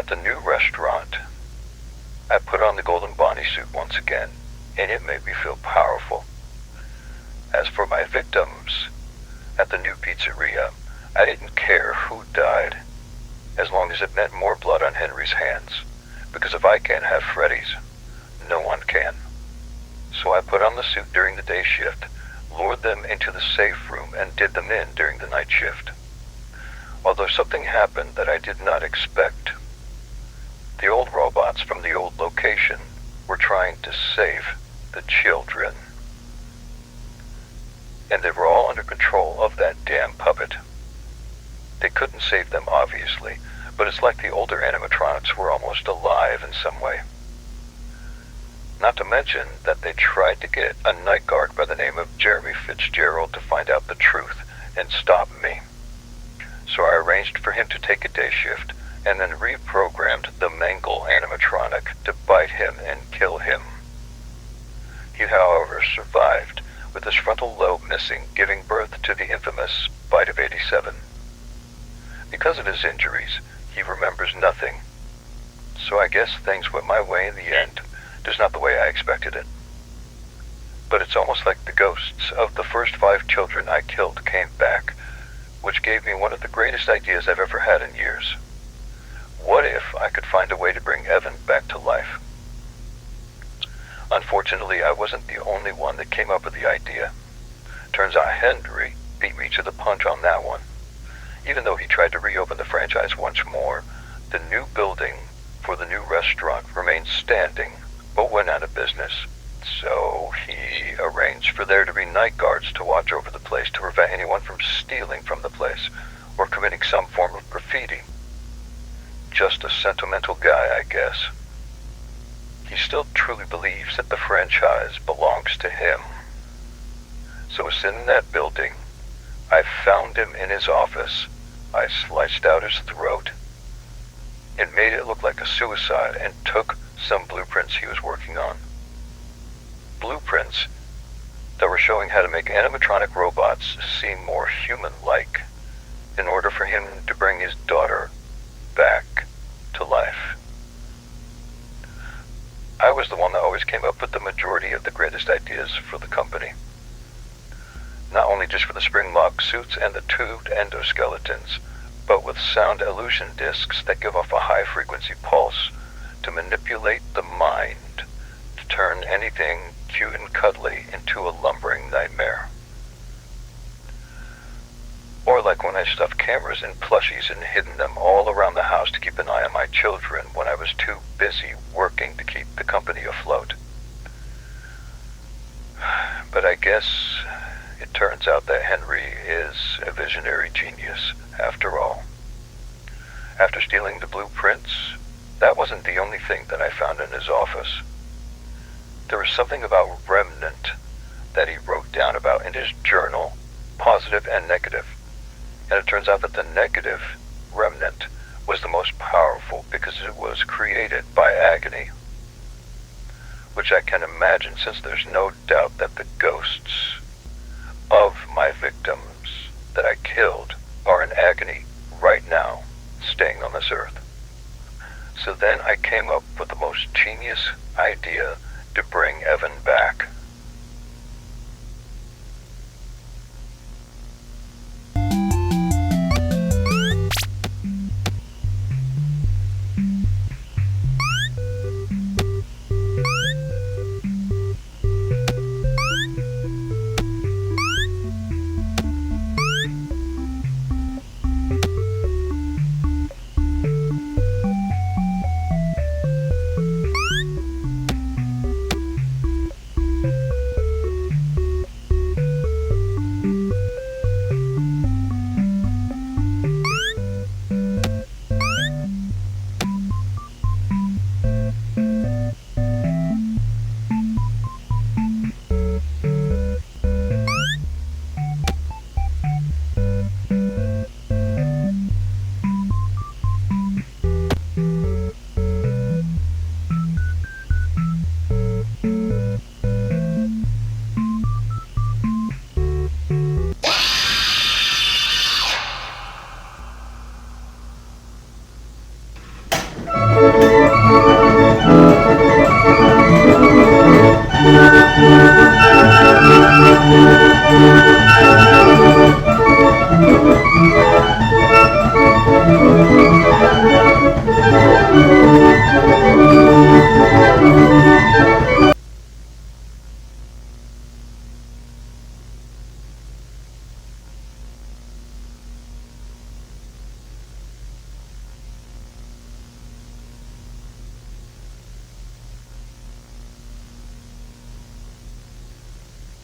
the new restaurant, I put on the Golden Bonnie suit once again, and it made me feel powerful. As for my victims, at the new pizzeria, I didn't care who died, as long as it meant more blood on Henry's hands, because if I can't have Freddy's, no one can. So I put on the suit during the day shift, lured them into the safe room, and did them in during the night shift. Although something happened that I did not expect. The old robots from the old location were trying to save the children. And they were all under control of that damn puppet. They couldn't save them, obviously, but it's like the older animatronics were almost alive in some way. Not to mention that they tried to get a night guard by the name of Jeremy Fitzgerald to find out the truth and stop me. So I arranged for him to take a day shift and then reprogrammed the Mangle animatronic to bite him and kill him. He, however, survived, with his frontal lobe missing, giving birth to the infamous Bite of 87. Because of his injuries, he remembers nothing. So I guess things went my way in the end, just not the way I expected it. But it's almost like the ghosts of the first 5 children I killed came back, which gave me one of the greatest ideas I've ever had in years. What if I could find a way to bring Evan back to life? Unfortunately, I wasn't the only one that came up with the idea. Turns out Henry beat me to the punch on that one. Even though he tried to reopen the franchise once more, the new building for the new restaurant remained standing, but went out of business. So he arranged for there to be night guards to watch over the place to prevent anyone from stealing from the place or committing some form of graffiti. Just a sentimental guy, I guess. He still truly believes that the franchise belongs to him. So as in that building, I found him in his office. I sliced out his throat and made it look like a suicide and took some blueprints he was working on. Blueprints that were showing how to make animatronic robots seem more human-like in order for him to bring his daughter back to life. I was the one that always came up with the majority of the greatest ideas for the company. Not only just for the spring-lock suits and the tubed endoskeletons, but with sound illusion discs that give off a high-frequency pulse to manipulate the mind to turn anything cute and cuddly into a lumbering nightmare. Or like when I stuffed cameras in plushies and hidden them all around the house to keep an eye on my children when I was too busy working to keep the company afloat. But I guess it turns out that Henry is a visionary genius, after all. After stealing the blueprints, that wasn't the only thing that I found in his office. There was something about Remnant that he wrote down about in his journal, positive and negative. And it turns out that the negative, Remnant, was the most powerful because it was created by agony. Which I can imagine, since there's no doubt that the ghosts of my victims that I killed are in agony right now, staying on this earth. So then I came up with the most genius idea to bring Evan back.